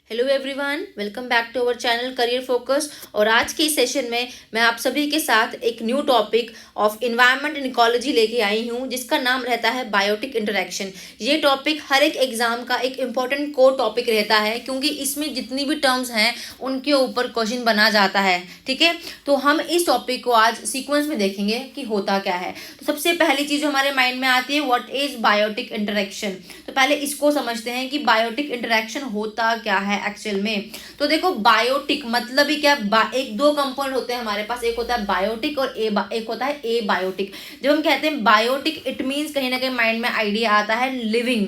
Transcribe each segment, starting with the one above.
Hello everyone, welcome back to our channel career focus. और आज के इस सेशन में मैं आप सभी के साथ एक new topic of environment and ecology लेके आई हूँ, जिसका नाम रहता है बायोटिक इंटरेक्शन। ये टॉपिक हर एक एग्जाम का एक इम्पॉर्टेंट कोर टॉपिक रहता है, क्योंकि इसमें जितनी भी टर्म्स हैं उनके ऊपर क्वेश्चन बना जाता है। ठीक है, तो हम इस टॉपिक को आज सीक्वेंस में देखेंगे कि होता क्या है। तो सबसे पहली चीज जो हमारे माइंड में आती है, व्हाट इज बायोटिक इंटरेक्शन। तो पहले इसको समझते हैं कि बायोटिक इंटरेक्शन होता क्या है एक्चुअल में। तो देखो, बायोटिक मतलब ही क्या, एक दो कंपाउंड होते हैं हमारे पास, एक होता है बायोटिक और एक होता है ए बायोटिक। जब हम कहते हैं बायोटिक, इट मीन्स कहीं ना कहीं माइंड में आइडिया आता है लिविंग,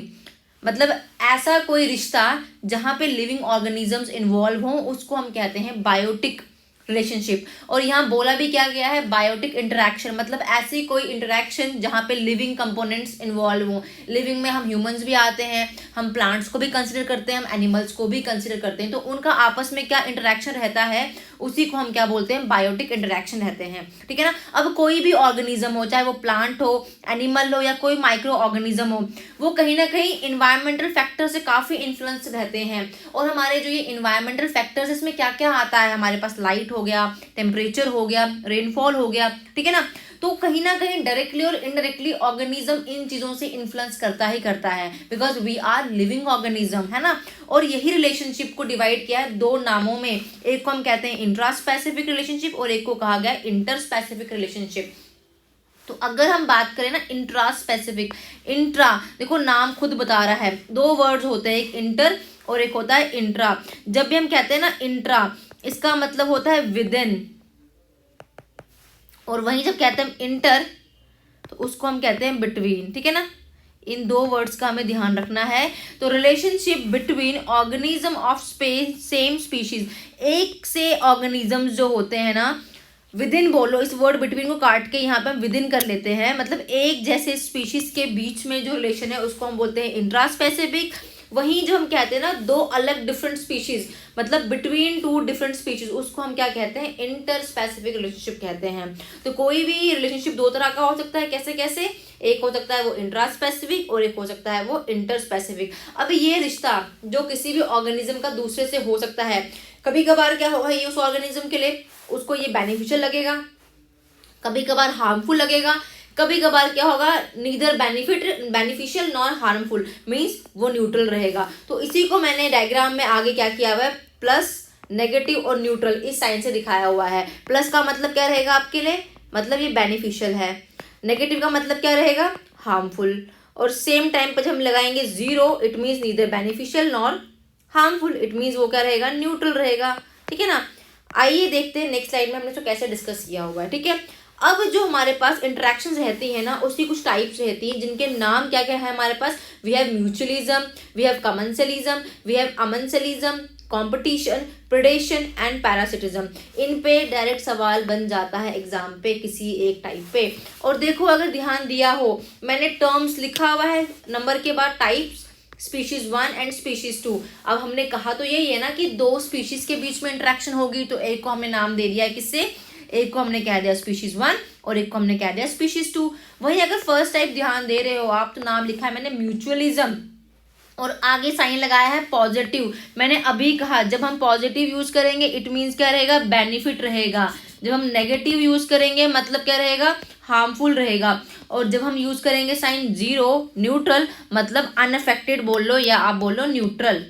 मतलब ऐसा कोई रिश्ता जहां पे लिविंग ऑर्गेनिजम्स इन्वॉल्व हों, उसको हम कहते हैं बायोटिक रिलेशनशिप। और यहाँ बोला भी क्या गया है, बायोटिक इंटरेक्शन, मतलब ऐसी कोई इंटरेक्शन जहाँ पे लिविंग कंपोनेंट्स इन्वॉल्व हों। लिविंग में हम ह्यूमंस भी आते हैं, हम प्लांट्स को भी कंसिडर करते हैं, हम एनिमल्स को भी कंसिडर करते हैं। तो उनका आपस में क्या इंटरेक्शन रहता है, उसी को हम क्या बोलते हैं, बायोटिक इंटरेक्शन रहते हैं। ठीक है ना। अब कोई भी ऑर्गेनिज्म हो, चाहे वो प्लांट हो, एनिमल हो या कोई माइक्रो ऑर्गेनिज्म हो, वो कहीं ना कहीं इन्वायरमेंटल फैक्टर से काफी इन्फ्लुएंस रहते हैं। और हमारे जो ये इन्वायरमेंटल फैक्टर्स, इसमें क्या क्या आता है, हमारे पास लाइट हो गया, टेम्परेचर हो गया, रेनफॉल हो गया। ठीक है ना। तो कहीं ना कहीं डायरेक्टली और इनडायरेक्टली ऑर्गेनिज्म इन चीजों से इन्फ्लुएंस करता ही करता है, because we are living organism, है ना। और यही रिलेशनशिप को डिवाइड किया है दो नामों में। एक को हम कहते हैं इंट्रा स्पेसिफिक रिलेशनशिप और एक को कहा गया इंटर स्पेसिफिक रिलेशनशिप। तो अगर हम बात करें ना इंट्रा स्पेसिफिक, इंट्रा देखो नाम खुद बता रहा है, दो वर्ड्स होते हैं, एक इंटर और एक होता है इंट्रा। जब भी हम कहते हैं ना इंट्रा, इसका मतलब होता है विद इन, और वहीं जब कहते हैं इंटर तो उसको हम कहते हैं बिटवीन। ठीक है ना। इन दो वर्ड्स का हमें ध्यान रखना है। तो relationship between organism of same species, एक से ऑर्गेनिजम्स जो होते हैं ना, विद इन बोलो, इस वर्ड बिटवीन को काट के यहाँ पे हम विद इन कर लेते हैं, मतलब एक जैसे स्पीशीज के बीच में जो रिलेशन है उसको हम बोलते हैं इंट्रा स्पेसिफिक। वहीं जो हम कहते हैं ना दो अलग डिफरेंट स्पीशीज, मतलब बिटवीन टू डिफरेंट स्पीशीज, उसको हम क्या कहते हैं, इंटर स्पेसिफिक रिलेशनशिप कहते हैं। तो कोई भी रिलेशनशिप दो तरह का हो सकता है, कैसे कैसे, एक हो सकता है वो इंट्रा स्पेसिफिक और एक हो सकता है वो इंटर स्पेसिफिक। अब ये रिश्ता जो किसी भी ऑर्गेनिज्म का दूसरे से हो सकता है, कभी कभार क्या होगा, ये उस ऑर्गेनिज्म के लिए उसको ये बेनिफिशियल लगेगा, कभी कभार हार्मफुल लगेगा, कभी कभार क्या होगा, neither beneficial nor harmful, means वो न्यूट्रल रहेगा। तो इसी को मैंने डायग्राम में आगे क्या किया हुआ है, प्लस, नेगेटिव और न्यूट्रल इस साइन से दिखाया हुआ है। प्लस का मतलब क्या रहेगा आपके लिए, मतलब ये बेनिफिशियल है। नेगेटिव का मतलब क्या रहेगा, हार्मफुल। और सेम टाइम पर जब हम लगाएंगे zero, it means neither beneficial nor harmful, it means वो क्या रहेगा, न्यूट्रल रहेगा। ठीक है ना। आइए देखते हैं नेक्स्ट स्लाइड में हमने इसको कैसे डिस्कस किया हुआ है। ठीक है। अब जो हमारे पास इंटरेक्शंस रहती है ना, उसकी कुछ टाइप्स रहती हैं, जिनके नाम क्या क्या है हमारे पास। We have mutualism, we have commensalism, we have amensalism, competition, predation and parasitism. इन पे डायरेक्ट सवाल बन जाता है एग्जाम पे किसी एक टाइप पे। और देखो, अगर ध्यान दिया हो, मैंने टर्म्स लिखा हुआ है नंबर के बाद, टाइप्स, स्पीशीज 1 एंड स्पीशीज 2। अब हमने कहा तो यही है ना कि दो स्पीशीज के बीच में इंटरेक्शन होगी, तो एक को हमने नाम दे दिया है किससे, एक को हमने कह दिया स्पीशीज 1 और एक को हमने कह दिया स्पीशीज 2। वही अगर फर्स्ट टाइप ध्यान दे रहे हो आप, तो नाम लिखा है मैंने म्यूचुअलिज्म और आगे साइन लगाया है पॉजिटिव। मैंने अभी कहा जब हम पॉजिटिव यूज करेंगे इट मीन्स क्या रहेगा, बेनिफिट रहेगा। जब हम नेगेटिव यूज करेंगे मतलब क्या रहेगा, हार्मफुल रहेगा। और जब हम यूज करेंगे साइन जीरो, न्यूट्रल, मतलब अनअफेक्टेड बोल लो या आप बोलो न्यूट्रल।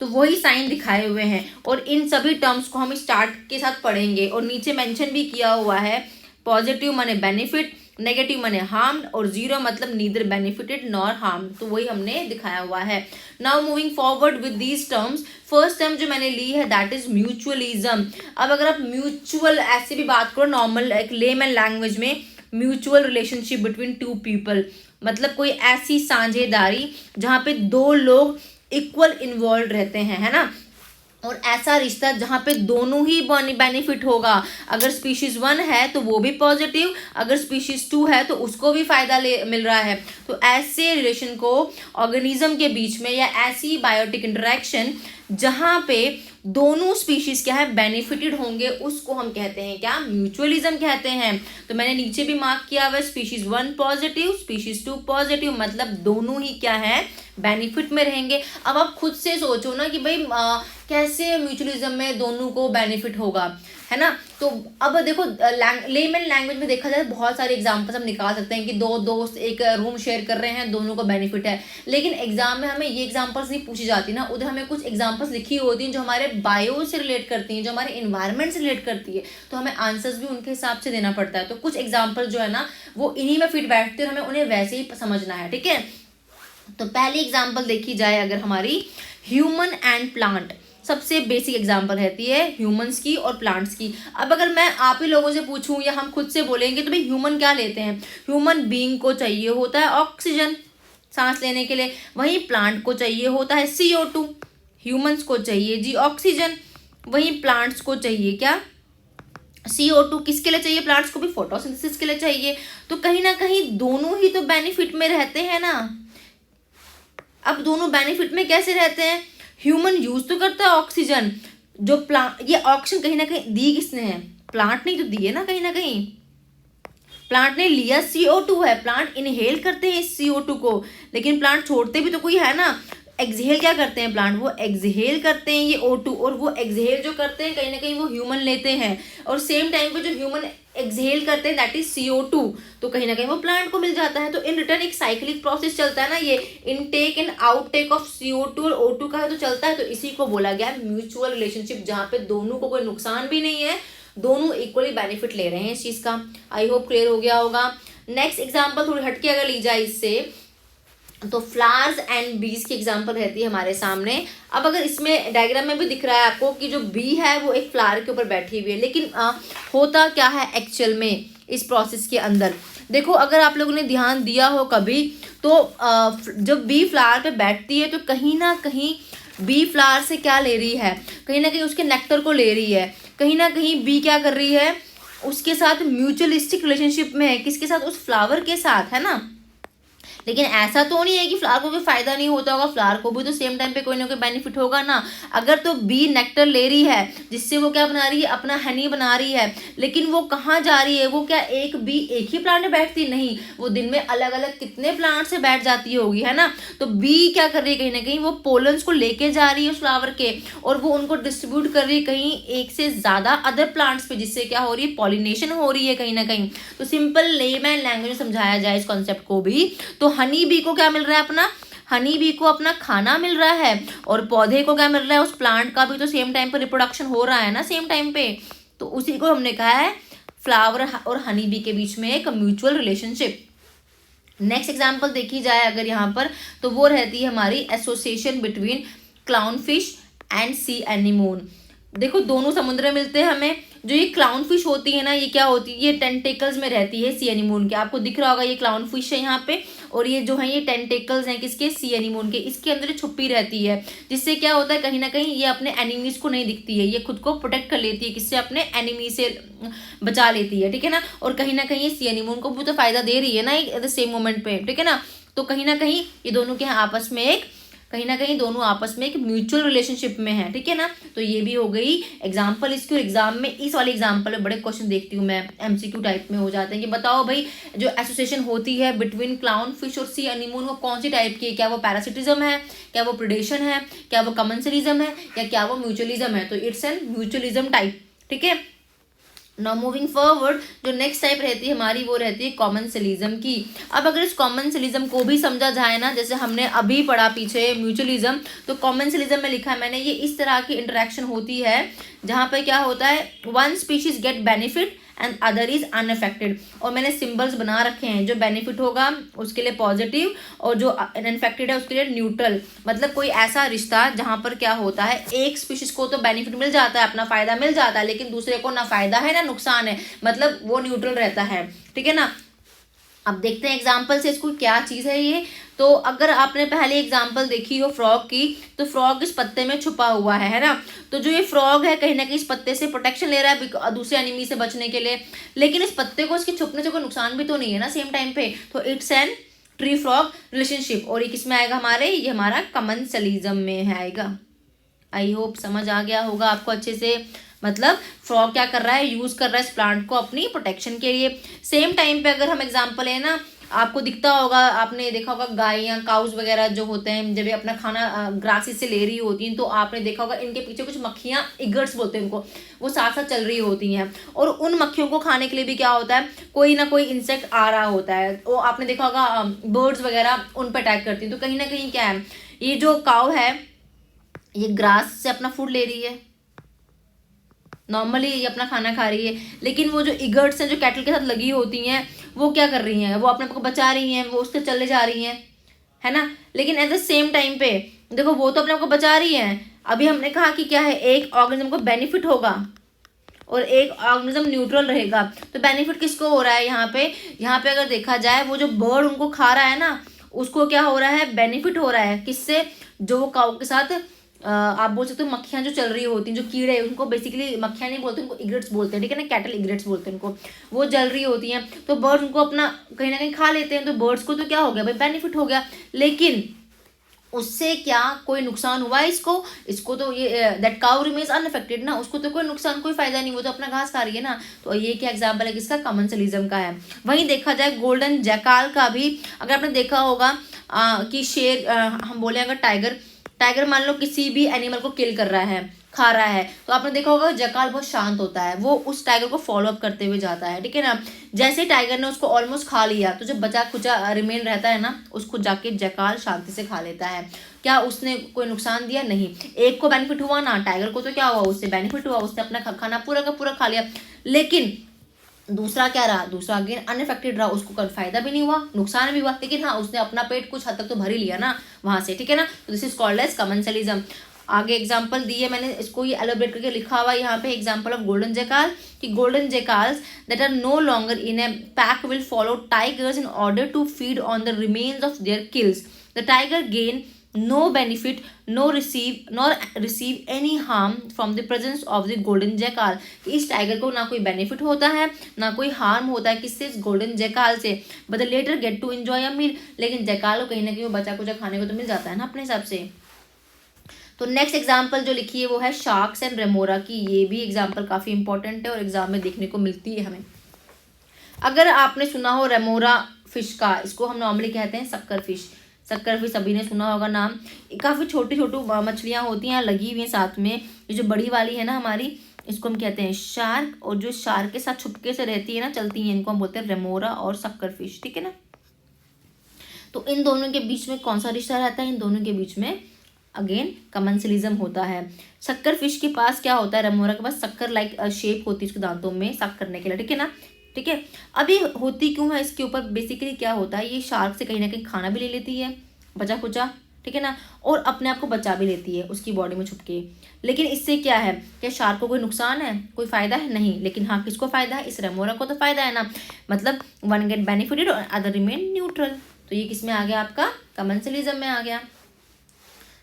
तो वही साइन दिखाए हुए हैं और इन सभी टर्म्स को हम स्टार्ट के साथ पढ़ेंगे। और नीचे मेंशन भी किया हुआ है, पॉजिटिव माने बेनिफिट, नेगेटिव माने हार्म्ड और जीरो मतलब नीदर बेनिफिटेड नॉर हार्म। तो वही हमने दिखाया हुआ है। Now moving forward with these terms, first term जो मैंने ली है दैट इज म्यूचुअलिज्म। अब अगर आप म्यूचुअल ऐसे भी बात करो नॉर्मल एक लेमन लैंग्वेज में, mutual relationship between two people, मतलब कोई ऐसी साझेदारी जहाँ पे दो लोग इक्वल इन्वॉल्व रहते हैं, है ना। और ऐसा रिश्ता जहाँ पे दोनों ही बेनिफिट होगा। अगर स्पीशीज 1 है तो वो भी पॉजिटिव, अगर स्पीशीज 2 है तो उसको भी फायदा मिल रहा है। तो ऐसे रिलेशन को ऑर्गेनिज्म के बीच में, या ऐसी बायोटिक इंटरेक्शन जहाँ पे दोनों स्पीशीज क्या है, बेनिफिटेड होंगे, उसको हम कहते हैं क्या, म्यूचुअलिज्म कहते हैं। तो मैंने नीचे भी मार्क किया हुआ, स्पीशीज 1 पॉजिटिव, स्पीशीज 2 पॉजिटिव, मतलब दोनों ही क्या है, बेनिफिट में रहेंगे। अब आप खुद से सोचो ना कि भाई कैसे म्यूचुअलिज्म में दोनों को बेनिफिट होगा, है ना। तो अब देखो लेमन लैंग्वेज में देखा जाए बहुत सारे एग्जांपल्स हम निकाल सकते हैं कि दो दोस्त एक रूम शेयर कर रहे हैं, दोनों को बेनिफिट है। लेकिन एग्जाम में हमें ये एग्जांपल्स नहीं पूछी जाती ना, उधर हमें कुछ एग्जांपल्स लिखी होती हैं जो हमारे बायो से रिलेट करती हैं, जो हमारे इन्वायरमेंट से रिलेट करती है, तो हमें आंसर्स भी उनके हिसाब से देना पड़ता है। तो कुछ एग्जाम्पल जो है ना वो इन्हीं में फिट बैठते हैं और हमें उन्हें वैसे ही समझना है, ठीक है। तो पहली एग्जाम्पल देखी जाए अगर हमारी ह्यूमन एंड प्लांट, सबसे बेसिक एग्जांपल रहती है ह्यूमंस की और प्लांट्स की। अब अगर मैं आप ही लोगों से पूछूं या हम खुद से बोलेंगे तो भाई ह्यूमन क्या लेते हैं, ह्यूमन बीइंग को चाहिए होता है ऑक्सीजन सांस लेने के लिए, वहीं प्लांट को चाहिए होता है CO2। ह्यूमंस को चाहिए जी ऑक्सीजन, वहीं प्लांट्स को चाहिए क्या, CO2। किसके लिए चाहिए प्लांट्स को भी, फोटोसिंथेसिस के लिए चाहिए। तो कहीं ना कहीं दोनों ही तो बेनिफिट में रहते हैं ना। अब दोनों बेनिफिट में कैसे रहते हैं, ह्यूमन यूज तो करता है ऑक्सीजन, जो प्लांट, ये ऑक्सीजन कहीं ना कहीं दी किसने है, प्लांट ने तो दी है ना, कहीं ना कहीं प्लांट ने लिया, CO2 है, प्लांट इनहेल करते हैं इस CO2 को, लेकिन प्लांट छोड़ते भी तो कोई है ना। एक्सहेल क्या करते हैं प्लांट, वो एक्सहेल करते हैं ये O2, और वो एक्सहेल जो करते हैं कहीं ना कहीं वो ह्यूमन लेते हैं, और सेम टाइम पे जो ह्यूमन एक्सहेल करते हैं दैट इज CO2, तो कहीं ना कहीं वो प्लांट को मिल जाता है। तो इन रिटर्न एक साइक्लिक प्रोसेस चलता है ना, ये intake and outtake of CO2 और O2 का है तो चलता है। तो इसी को बोला गया है म्यूचुअल रिलेशनशिप, जहाँ पे दोनों को कोई नुकसान भी नहीं है, दोनों इक्वली बेनिफिट ले रहे हैं इस चीज का। आई होप क्लियर हो गया होगा। नेक्स्ट एग्जाम्पल थोड़ी हटके अगर ली जाए इससे, तो फ्लावर्स एंड बीज की एग्जांपल रहती है हमारे सामने। अब अगर इसमें डायग्राम में भी दिख रहा है आपको कि जो बी है वो एक फ्लावर के ऊपर बैठी हुई है, लेकिन होता क्या है एक्चुअल में इस प्रोसेस के अंदर, देखो अगर आप लोगों ने ध्यान दिया हो कभी तो जब बी फ्लावर पे बैठती है तो कहीं ना कहीं बी फ्लावर से क्या ले रही है, कहीं ना कहीं उसके नेक्टर को ले रही है, कहीं ना कहीं बी क्या कर रही है, उसके साथ म्यूचुअलिस्टिक रिलेशनशिप में है, किसके साथ, उस फ्लावर के साथ, है ना। लेकिन ऐसा तो नहीं है कि फ्लावर को कोई फायदा नहीं होता होगा, फ्लावर को भी तो सेम टाइम पे कोई ना कोई बेनिफिट होगा ना। अगर तो बी नेक्टर ले रही है जिससे वो क्या बना रही है, अपना हनी बना रही है, लेकिन वो कहाँ जा रही है, वो क्या एक बी एक ही प्लांट में बैठती नहीं, वो दिन में अलग अलग कितने प्लांट से बैठ जाती होगी, है ना। तो बी क्या कर रही है, कहीं ना कहीं वो पोलन्स को लेके जा रही है उस फ्लावर के, और वो उनको डिस्ट्रीब्यूट कर रही है कहीं एक से ज्यादा अदर प्लांट्स पे, जिससे क्या हो रही है, पॉलिनेशन हो रही है कहीं ना कहीं। तो सिंपल लेमैन लैंग्वेज में समझाया जाए इस कॉन्सेप्ट को भी, तो हनी बी को क्या मिल रहा है, अपना हनी बी को अपना खाना मिल रहा है, और पौधे को क्या मिल रहा है, उस प्लांट का भी तो सेम टाइम पे रिप्रोडक्शन हो रहा है ना सेम टाइम पे। तो उसी को हमने कहा है फ्लावर और हनी बी के बीच में एक म्यूचुअल रिलेशनशिप। नेक्स्ट एग्जांपल देखी जाए अगर यहाँ पर, तो वो रहती है हमारी association between clown fish and C anemone. देखो दोनों समुद्र में मिलते हैं हमें। जो ये क्लाउन फिश होती है ना, ये क्या होती है, ये टेंटेकल्स में रहती है सी एनीमोन के, आपको दिख रहा होगा ये क्लाउन फिश है यहाँ पे, और ये जो है ये टेंटेकल्स हैं किसके, सी एनीमोन के, इसके अंदर छुपी रहती है, जिससे क्या होता है कहीं ना कहीं ये अपने एनिमीज को नहीं दिखती है, ये खुद को प्रोटेक्ट कर लेती है, किससे, अपने एनिमी से बचा लेती है, ठीक है ना। और कहीं ना कहीं ये सी एनीमोन को भी तो फायदा दे रही है ना एट द सेम मोमेंट पे, ठीक है ना। तो कहीं ना कहीं ये दोनों के आपस में एक, कहीं ना कहीं दोनों आपस में एक म्यूचुअल रिलेशनशिप में है, ठीक है ना। तो ये भी हो गई एग्जांपल इसकी। एग्जाम में इस वाले एग्जांपल में बड़े क्वेश्चन देखती हूँ मैं, MCQ टाइप में हो जाते हैं कि बताओ भाई जो एसोसिएशन होती है बिटवीन क्लाउन फिश और सी एनीमोन वो कौन सी टाइप की है, क्या वो पैरासिटिज्म है, क्या वो प्रेडेशन है, क्या वो कमेंसलिज्म है, या क्या वो म्यूचुअलिज्म है। तो इट्स एन म्यूचुअलिज्म टाइप, ठीक है। नाउ मूविंग फॉरवर्ड, जो नेक्स्ट टाइप रहती है हमारी वो रहती है कॉमनसलिज्म की। अब अगर इस कॉमनसलिज्म को भी समझा जाए ना, जैसे हमने अभी पढ़ा पीछे म्यूचुअलिज्म, तो कॉमनसलिज्म में लिखा है मैंने, ये इस तरह की इंटरेक्शन होती है जहाँ पे क्या होता है, one species get benefit and other is unaffected. और मैंने सिंबल्स बना रखे हैं, जो बेनिफिट होगा उसके लिए पॉजिटिव और जो अनअफेक्टेड है उसके लिए न्यूट्रल। मतलब कोई ऐसा रिश्ता जहां पर क्या होता है, एक स्पीशीज को तो बेनिफिट मिल जाता है, अपना फायदा मिल जाता है, लेकिन दूसरे को ना फायदा है ना नुकसान है, मतलब वो न्यूट्रल रहता है, ठीक है ना। अब देखते हैं एग्जाम्पल से इसको क्या चीज़ है ये। तो अगर आपने पहले एग्जाम्पल देखी हो फ्रॉग की, तो फ्रॉग इस पत्ते में छुपा हुआ है ना। तो जो ये फ्रॉग है कहीं ना कहीं इस पत्ते से प्रोटेक्शन ले रहा है दूसरे एनिमी से बचने के लिए, लेकिन इस पत्ते को इसके छुपने से कोई नुकसान भी तो नहीं है ना सेम टाइम पे। तो it's an tree frog relationship. और ये किस में आएगा हमारे, ये हमारा कमेंसलिज्म में है आएगा। आई होप समझ आ गया होगा आपको अच्छे से। मतलब फ्रॉग क्या कर रहा है, यूज कर रहा है इस प्लांट को अपनी प्रोटेक्शन के लिए। सेम टाइम पे अगर हम एग्जांपल है ना आपको दिखता होगा, आपने देखा होगा गाय या काउस वगैरह जो होते हैं जब ये अपना खाना ग्रासेस से ले रही होती हैं तो आपने देखा होगा इनके पीछे कुछ मक्खियाँ, इगर्ट्स बोलते हैं उनको, वो साथ साथ चल रही होती हैं। और उन मक्खियों को खाने के लिए भी क्या होता है, कोई ना कोई इंसेक्ट आ रहा होता है। वो आपने देखा होगा बर्ड्स वगैरह उन पर अटैक करती हैं। तो कहीं ना कहीं क्या है, ये जो काउ है ये ग्रास से अपना फूड ले रही है, नॉर्मली ये अपना खाना खा रही है, लेकिन वो जो इगर्ट्स हैं जो कैटल के साथ लगी होती हैं वो क्या कर रही हैं, वो अपने आप को बचा रही हैं, वो उससे चले जा रही हैं, है ना। लेकिन एट द सेम टाइम पे देखो वो तो अपने आप को बचा रही हैं। अभी हमने कहा कि क्या है, एक ऑर्गेनिज्म को बेनिफिट होगा और एक ऑर्गेनिज्म न्यूट्रल रहेगा। तो बेनिफिट किसको हो रहा है यहाँ पे, यहाँ पे अगर देखा जाए वो जो बर्ड उनको खा रहा है ना, उसको क्या हो रहा है, बेनिफिट हो रहा है। किससे, जो वो काऊ के साथ आप बोल सकते हो मक्खियाँ जो चल रही होती हैं, जो कीड़े, उनको बेसिकली मक्खियाँ नहीं बोलते, उनको इग्रेट्स बोलते हैं, ठीक है ना, कैटल इग्रेट्स बोलते हैं उनको, वो जल रही होती हैं। तो बर्ड्स उनको अपना कहीं ना कहीं खा लेते हैं। तो बर्ड्स को तो क्या हो गया भाई, बेनिफिट हो गया। लेकिन उससे क्या कोई नुकसान हुआ है इसको, इसको तो ये दैट काउ रिमेन्स अनअफेक्टेड ना, उसको तो कोई नुकसान कोई फायदा नहीं, वो तो अपना घास खा रही है ना। तो ये क्या एग्जाम्पल है किसका, कमेंसलिज्म का है। वहीं देखा जाए गोल्डन जैकाल का भी, अगर आपने देखा होगा कि शेर, हम बोले अगर टाइगर, टाइगर मान लो किसी भी एनिमल को किल कर रहा है, खा रहा है, तो आपने देखा होगा जैकाल बहुत शांत होता है, वो उस टाइगर को फॉलो अप करते हुए जाता है, ठीक है ना। जैसे टाइगर ने उसको ऑलमोस्ट खा लिया तो जो बचा कुचा रिमेन रहता है ना, उसको जाके जैकाल शांति से खा लेता है। क्या उसने कोई नुकसान दिया, नहीं। एक को बेनिफिट हुआ ना, टाइगर को तो क्या हुआ, उससे बेनिफिट हुआ, उसने अपना खाना पूरा का पूरा खा लिया। लेकिन दूसरा क्या रहा, दूसरा अगेन अनअफेक्टेड रहा, उसको कोई फायदा भी नहीं हुआ, नुकसान भी हुआ, लेकिन हाँ उसने अपना पेट कुछ हद तक तो भर ही लिया ना वहां से, ठीक है ना। तो this is called as commensalism. आगे एग्जांपल दिए मैंने, इसको ये एलोब्रेट करके लिखा हुआ यहाँ पे, एग्जांपल ऑफ गोल्डन जैकाल, कि golden jackals that are no longer in a pack will follow tigers in order to feed on the remains of their kills. The tiger gain no benefit nor receive any harm from the presence of the golden jackal। इस tiger को ना कोई benefit होता है ना कोई harm होता है किससे, इस गोल्डन जैकाल से, but the latter get to enjoy a meal. लेकिन जैकाल को कहीं ना कहीं वो बचा कुचा खाने को तो मिल जाता है ना अपने हिसाब से। तो नेक्स्ट एग्जाम्पल जो लिखी है वो है शार्क्स एंड रेमोरा की। ये भी एग्जाम्पल काफी इंपॉर्टेंट है और एग्जाम में देखने को मिलती है हमें। अगर आपने सुना हो रेमोरा फिश का, इसको हम नॉर्मली कहते हैं शक्कर फिश, शक्कर फिश सभी ने सुना होगा नाम। काफ़ी छोटी छोटी मछलियाँ होती हैं लगी हुई हैं साथ में। ये जो बड़ी वाली है ना हमारी, इसको हम कहते हैं शार्क, और जो शार्क के साथ छुपके से रहती है ना, चलती हैं, इनको हम बोलते हैं रेमोरा और शक्कर फिश, ठीक है ना। तो इन दोनों के बीच में कौन सा रिश्ता रहता है, इन दोनों के बीच में अगेन कमेंसलिज्म होता है। शक्कर फिश के पास क्या होता है, रेमोरा के पास शक्कर लाइक शेप होती है उसके दांतों में साफ करने के लिए, ठीक है ना, ठीक है। अभी होती क्यों है इसके ऊपर, बेसिकली क्या होता है, ये शार्क से कहीं ना कहीं खाना भी ले लेती है बचा कुचा, ठीक है ना, और अपने आप को बचा भी लेती है उसकी बॉडी में छुप के। लेकिन इससे क्या है, क्या शार्क को कोई नुकसान है, कोई फायदा है, नहीं। लेकिन हाँ किसको फायदा है, इस रेमोरा को तो फायदा है ना, मतलब वन गेट बेनिफिटेड और अदर रिमेन न्यूट्रल। तो ये किस में आ गया, आपका कमेंसलिज्म में आ गया।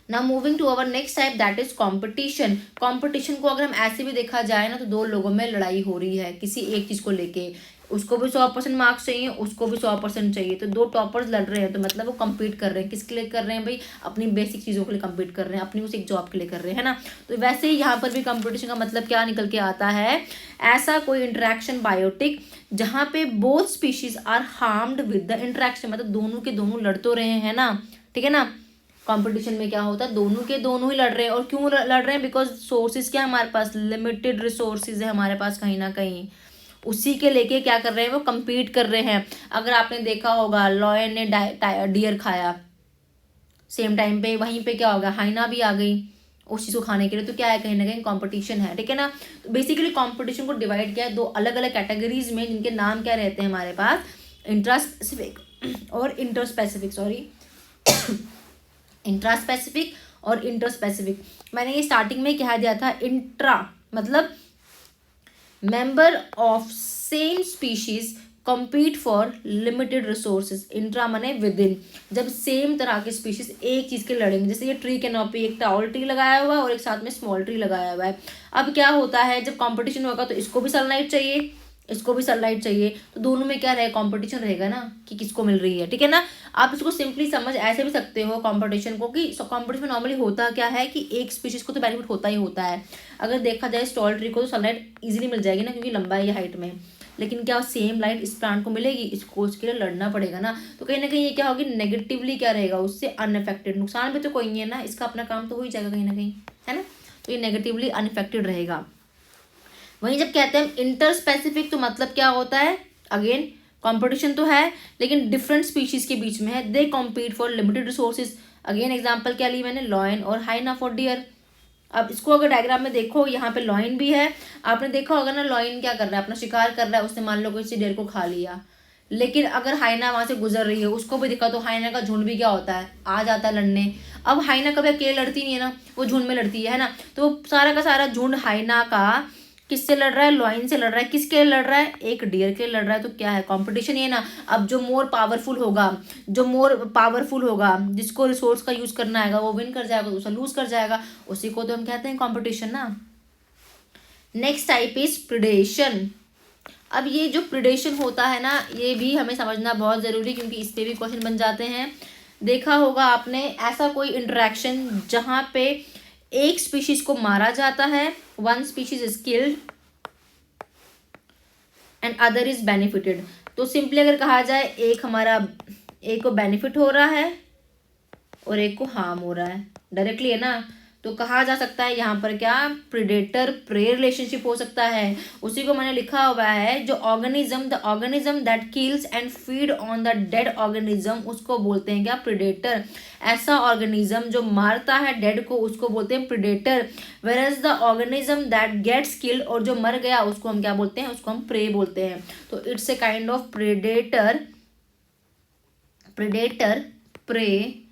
Now moving to our next type that is competition. Competition को अगर हम ऐसे भी देखा जाए ना, तो दो लोगों में लड़ाई हो रही है किसी एक चीज़ को लेके, उसको भी 100% मार्क्स चाहिए, उसको भी 100% चाहिए, तो दो टॉपर्स लड़ रहे हैं, तो मतलब वो compete कर रहे हैं, किसके लिए कर रहे हैं भाई, अपनी बेसिक चीज़ों के लिए compete कर रहे हैं, अपनी उस एक जॉब के लिए कर रहे हैं, है ना। तो वैसे ही यहाँ पर भी कंपटीशन का मतलब क्या निकल के आता है, ऐसा कोई इंटरेक्शन बायोटिक जहाँ पे both species are harmed with the interaction, मतलब दोनों के दोनों लड़ तो रहे हैं ना, ठीक है ना। कंपटीशन में क्या होता है, दोनों के दोनों ही लड़ रहे हैं, और क्यों लड़ रहे हैं, बिकॉज सोर्सेज क्या हमारे पास, लिमिटेड रिसोर्सेज है हमारे पास कहीं ना कहीं, उसी के लेके क्या कर रहे हैं, वो compete कर रहे हैं। अगर आपने देखा होगा लॉयन ने डियर खाया, सेम टाइम पे वहीं पे क्या होगा, हाइना भी आ गई उस चीज़ को खाने के लिए, तो क्या है, कहीं ना कहीं कंपटीशन है, ठीक है ना। तो बेसिकली कंपटीशन को डिवाइड किया है दो अलग अलग कैटेगरीज में, जिनके नाम क्या रहते हैं हमारे पास, इंट्रा स्पेसिफिक और inter specific, sorry intra specific और इंटर स्पेसिफिक। मैंने ये स्टार्टिंग में कह दिया था, इंट्रा मतलब member of same species compete for limited resources, intra माने विद इन, जब सेम तरह के स्पीशीज एक चीज़ के लड़ेंगे, जैसे ये ट्री कैनोपी, एक टाउल ट्री लगाया हुआ है और एक साथ में स्मॉल ट्री लगाया हुआ है। अब क्या होता है, जब कंपटीशन होगा तो इसको भी सनलाइट चाहिए, इसको भी सनलाइट चाहिए, तो दोनों में क्या रहेगा, कंपटीशन रहेगा ना, कि किसको मिल रही है, ठीक है ना। आप इसको सिंपली समझ ऐसे भी सकते हो कंपटीशन को, कि कंपटीशन में नॉर्मली होता क्या है कि एक स्पीशीज को तो बेनिफिट होता ही होता है। अगर देखा जाए स्टॉल ट्री को तो सनलाइट इजीली मिल जाएगी ना, क्योंकि लंबा है ये हाइट में, लेकिन क्या सेम लाइट इस प्लांट को मिलेगी, इसको उसके लिए लड़ना पड़ेगा ना। तो कहीं ना कहीं ये क्या होगी, नेगेटिवली क्या रहेगा, उससे अनअफेक्टेड, नुकसान भी तो कोई नहीं है ना, इसका अपना काम तो हो ही जाएगा कहीं ना कहीं, है ना। तो ये नेगेटिवली अनअफेक्टेड रहेगा। वहीं जब कहते हैं इंटर स्पेसिफिक, तो मतलब क्या होता है, अगेन कंपटीशन तो है लेकिन डिफरेंट स्पीशीज के बीच में है। They compete for limited resources. Again example क्या ली मैंने, लॉयन और हाइना फॉर डियर। अब इसको अगर डायग्राम में देखो, यहाँ पे लॉयन भी है, आपने देखा होगा ना, लॉयन क्या कर रहा है, अपना शिकार कर रहा है, उसने मान लो किसी डियर को खा लिया। लेकिन अगर हाइना वहां से गुजर रही है, उसको भी दिखा, तो हाइना का झुंड भी क्या होता है, आ जाता है लड़ने। अब हाइना कभी अकेले लड़ती नहीं है ना, वो झुंड में लड़ती है ना। तो सारा का सारा झुंड हाइना का किससे लड़ रहा है, लॉयन से लड़ रहा है। किसके लिए लड़ रहा है, एक डियर के लिए लड़ रहा है। तो क्या है, कंपटीशन ये ना। अब जो मोर पावरफुल होगा, जिसको रिसोर्स का यूज करना है वो विन कर जाएगा, दूसरा लूज कर जाएगा, उसी को तो हम कहते हैं कंपटीशन ना। Next type is predation. अब ये जो प्रिडेशन होता है ना, ये भी हमें समझना बहुत जरूरी, क्योंकि इस पे भी क्वेश्चन बन जाते हैं। देखा होगा आपने ऐसा कोई इंटरेक्शन जहां पे एक स्पीशीज को मारा जाता है, one species is killed and other is benefited. तो सिंपली अगर कहा जाए, एक को बेनिफिट हो रहा है और एक को हार्म हो रहा है, डायरेक्टली है ना। तो कहा जा सकता है यहाँ पर क्या, प्रेडेटर प्रे रिलेशनशिप हो सकता है। उसी को मैंने लिखा हुआ है, जो the organism that kills and feed on the dead organism, उसको बोलते हैं क्या, प्रेडेटर। ऐसा ऑर्गेनिज्म जो मारता है डेड को, उसको बोलते हैं predator. Whereas the organism that gets killed, और जो मर गया उसको हम क्या बोलते हैं, उसको हम प्रे बोलते हैं। तो it's a kind of predator pray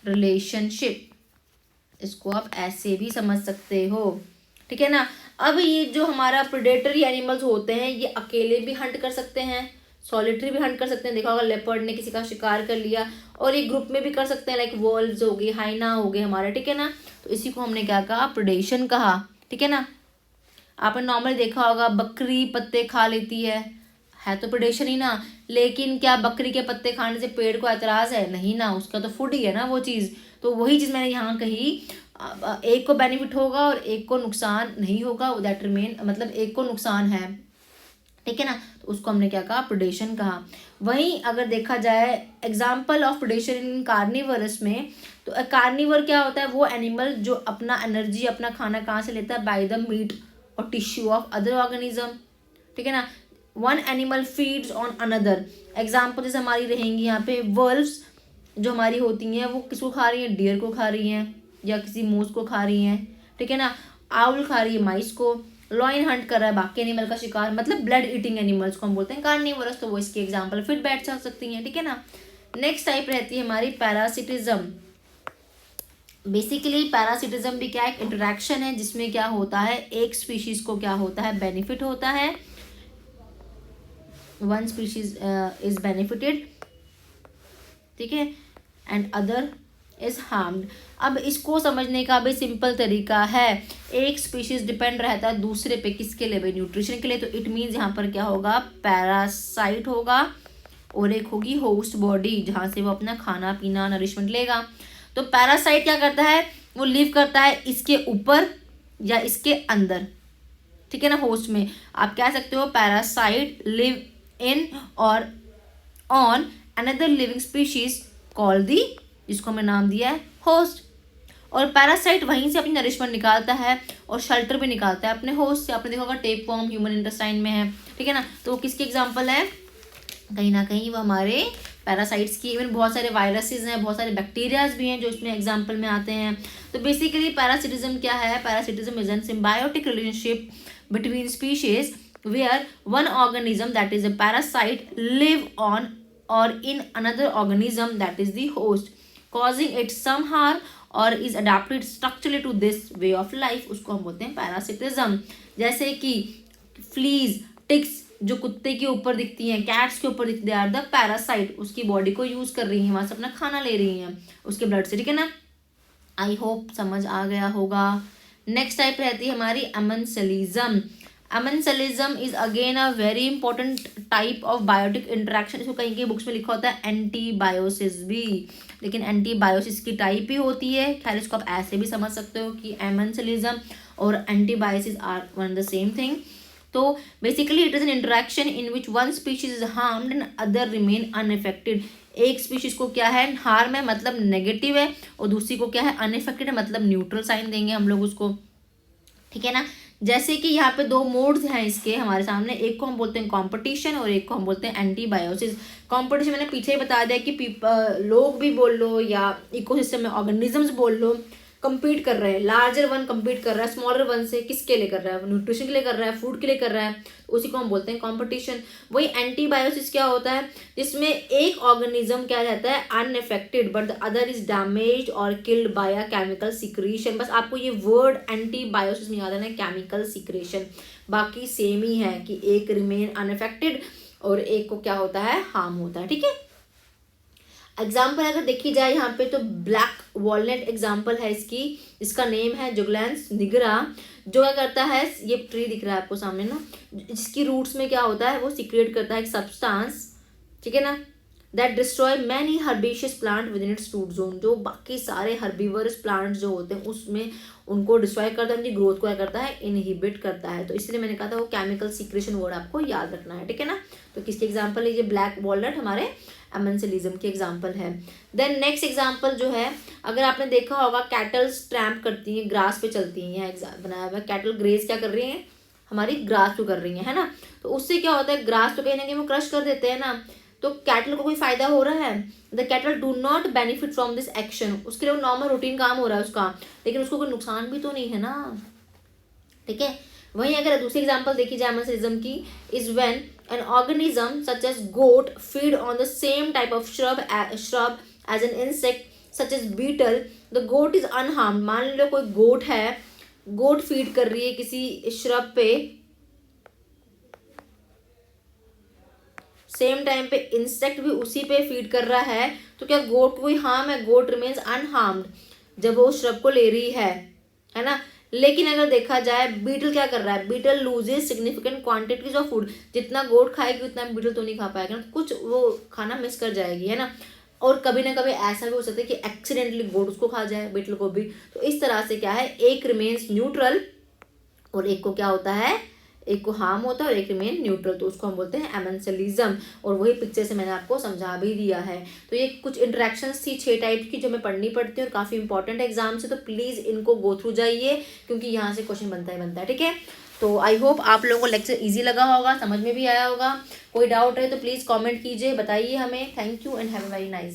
relationship. इसको आप ऐसे भी समझ सकते हो, ठीक है ना। अब ये जो हमारा प्रेडेटरी एनिमल्स होते हैं, ये अकेले भी हंट कर सकते हैं, सॉलिटरी भी हंट कर सकते हैं। देखा होगा लेपर्ड ने किसी का शिकार कर लिया, और एक ग्रुप में भी कर सकते हैं, लाइक वोल्व्स हो गई, हाइना हो गए हमारे, ठीक है ना। तो इसी को हमने क्या कहा, प्रेडेशन कहा, ठीक है ना। आपने नॉर्मली देखा होगा बकरी पत्ते खा लेती है तो प्रेडेशन ही ना। लेकिन क्या बकरी के पत्ते खाने से पेड़ को एतराज है, नहीं ना, उसका तो फूड ही है ना वो चीज़। तो वही चीज़ मैंने यहाँ कही, एक को बेनिफिट होगा और एक को नुकसान नहीं होगा, दैट रिमेन, मतलब एक को नुकसान है, ठीक है ना। तो उसको हमने क्या कहा, प्रेडेशन कहा। वहीं अगर देखा जाए example of predation in carnivorous में, तो कार्निवर क्या होता है, वो एनिमल जो अपना एनर्जी, अपना खाना कहाँ से लेता है, बाय द मीट और टिश्यू ऑफ अदर ऑर्गेनिज्म, ठीक है ना। One animal feeds on another. Example जैसे हमारी रहेंगी यहाँ पे, वर्ल्व्स जो हमारी होती हैं, वो किसको खा रही हैं, डियर को खा रही हैं, या किसी मूस को खा रही हैं, ठीक है ना। आउल खा रही है माइस को, लॉयन हंट कर रहा है बाकी एनिमल का शिकार, मतलब ब्लड ईटिंग एनिमल्स को हम बोलते हैं कार्निवोरस। तो वो इसके एग्जाम्पल फिट बैठ जा सकती हैं, ठीक है ना। नेक्स्ट टाइप रहती है हमारी पैरासिटिज्म। बेसिकली पैरासिटिज्म भी क्या, एक इंटरेक्शन है जिसमें क्या होता है, एक स्पीशीज को क्या होता है, बेनिफिट होता है, वन स्पीशीज इज बेनिफिटेड, ठीक है, एंड अदर इज हार्म्ड। अब इसको समझने का भी सिंपल तरीका है, एक स्पीशीज डिपेंड रहता है दूसरे पे, किसके लिए, न्यूट्रिशन के लिए। तो इट मीन्स यहाँ पर क्या होगा, पैरासाइट होगा, और एक होगी होस्ट बॉडी, जहाँ से वो अपना खाना पीना नरिशमेंट लेगा। तो पैरासाइट क्या करता है, वो लिव करता है इसके ऊपर या इसके अंदर, ठीक है ना। होस्ट में आप कह सकते हो पैरासाइट लिव इन और on another living species called the, जिसको हमने नाम दिया है होस्ट। और पैरासाइट वहीं से अपनी नरिशमेंट निकालता है और शेल्टर भी निकालता है अपने होस्ट से। आपने देखा होगा टेपवर्म ह्यूमन इंटेस्टाइन में है, ठीक है ना। तो किसके एग्जाम्पल है, कहीं ना कहीं वो हमारे पैरासाइट्स की। इवन बहुत सारे वायरसेस हैं, बहुत सारे बैक्टीरियाज भी हैं जो इसमें एग्जाम्पल में आते हैं। तो बेसिकली पैरासिटिज्म क्या है, parasitism is an symbiotic relationship between species where one organism that is a parasite live on और in another organism that is the host, causing it some harm or is adapted structurally to this way of life, उसको हम बोलते हैं parasitism. जैसे कि fleas, ticks जो कुत्ते के ऊपर दिखती हैं, कैट्स के ऊपर दिखती है, आर द पैरासाइट, उसकी बॉडी को यूज कर रही हैं, वहां से अपना खाना ले रही हैं उसके ब्लड से, ठीक है ना। आई होप समझ आ गया होगा। नेक्स्ट टाइप रहती है हमारी amensalism. Amensalism is again a very important type of biotic interaction. इसको कहीं कहीं बुक्स में लिखा होता है एंटीबायोसिस भी, लेकिन एंटीबायोसिस की टाइप ही होती है। खैर इसको आप ऐसे भी समझ सकते हो कि अमेंसलिज्म और antibiosis are one the same thing. तो basically it is an interaction in which one species is harmed and other remain unaffected. एक स्पीशीज को क्या है, हार्म है मतलब नेगेटिव है, और दूसरी को क्या है, अनइफेक्टेड है मतलब न्यूट्रल साइन देंगे हम लोग उसको, ठीक है ना। जैसे कि यहाँ पे दो मोड्स हैं इसके हमारे सामने, एक को हम बोलते हैं कंपटीशन और एक को हम बोलते हैं एंटीबायोसिस। कंपटीशन मैंने पीछे ही बता दिया कि लोग भी बोल लो या इकोसिस्टम में ऑर्गेनिजम्स बोल लो, compete कर रहे हैं, लार्जर वन compete कर रहा है स्मॉलर वन से, किसके लिए कर रहा है, न्यूट्रिशन के लिए कर रहा है, फूड के लिए कर रहा है, उसी को हम बोलते हैं कंपटीशन। वही एंटीबायोसिस क्या होता है, जिसमें एक ऑर्गेनिज्म क्या रहता है unaffected but the other is damaged और killed by a chemical secretion. बस आपको ये वर्ड एंटीबायोसिस में याद है ना, केमिकल सिक्रेशन, बाकी सेम ही है कि एक रिमेन अनइफेक्टेड और एक को क्या होता है, हार्म होता है, ठीक है। एग्जाम्पल अगर देखी जाए यहाँ पे तो ब्लैक वॉलनट एग्जाम्पल है इसकी, इसका नेम है जुगलैंस निगरा। जो क्या करता है, ये ट्री दिख रहा है आपको सामने ना, जिसकी रूट्स में क्या होता है, वो सीक्रेट करता है एक सब्सटेंस, ठीक है ना, that destroy many herbaceous plant within its root zone. जो बाकी सारे हर्बीवरस प्लांट्स जो होते हैं उसमें उनको डिस्ट्रॉय करता है, उनकी ग्रोथ को क्या करता है, इनहिबिट करता है। तो इसलिए मैंने कहा था वो केमिकल सीक्रेशन वर्ड आपको याद रखना है, ठीक है ना। तो किसकी एग्जाम्पल है, ये ब्लैक वॉलनट हमारे एमेंसिलिज्म की एग्जाम्पल है। देन नेक्स्ट एग्जाम्पल जो है, अगर आपने देखा होगा कैटल्स ट्रैम्प करती हैं, ग्रास पे चलती हैं, यहाँ बनाया हुआ कैटल ग्रेज क्या कर रही हैं, हमारी ग्रास को कर रही है ना। तो उससे क्या होता है, ग्रास तो कहीं ना कहीं वो क्रश कर देते हैं ना, तो कैटल को कोई फायदा हो रहा है, the cattle do not benefit from this action. उसके लिए वो नॉर्मल रूटीन काम हो रहा है उसका, लेकिन उसको कोई नुकसान भी तो नहीं है ना, ठीक है। वहीं अगर दूसरी एग्जांपल देखी जाए एमेंसिलिज्म की, is when an organism such as goat feed on the same type of shrub as an insect such as beetle, the goat is unharmed। मान लो कोई गोट है, गोट फीड कर रही है किसी श्रब पे, सेम टाइम पे इंसेक्ट भी उसी पे फीड कर रहा है, तो क्या गोट को ही हार्म है, गोट रिमेन्स अनहार्म्ड जब वो श्रब को ले रही है ना। लेकिन अगर देखा जाए बीटल क्या कर रहा है, beetle loses significant quantities of food. जितना गोट खाएगी उतना बीटल तो नहीं खा पाएगा ना, कुछ वो खाना मिस कर जाएगी, है ना। और कभी ना कभी ऐसा भी हो सकता है कि एक्सीडेंटली गोट उसको खा जाए, बीटल को भी। तो इस तरह से क्या है, एक रिमेन्स न्यूट्रल और एक को क्या होता है, एक को हार्म होता है और एक रिमेन न्यूट्रल, तो उसको हम बोलते हैं एमेंसिलिज्म। और वही पिक्चर से मैंने आपको समझा भी दिया है। तो ये कुछ इंटरेक्शंस थी 6 टाइप की, जो हमें पढ़नी पड़ती है और काफ़ी इंपॉर्टेंट एग्जाम से, तो प्लीज़ इनको गो थ्रू जाइए क्योंकि यहाँ से क्वेश्चन बनता है, ठीक है। तो आई होप आप लोगों को लेक्चर ईजी लगा होगा, समझ में भी आया होगा। कोई डाउट है तो प्लीज़ कॉमेंट कीजिए, बताइए हमें। Thank you and have a very nice.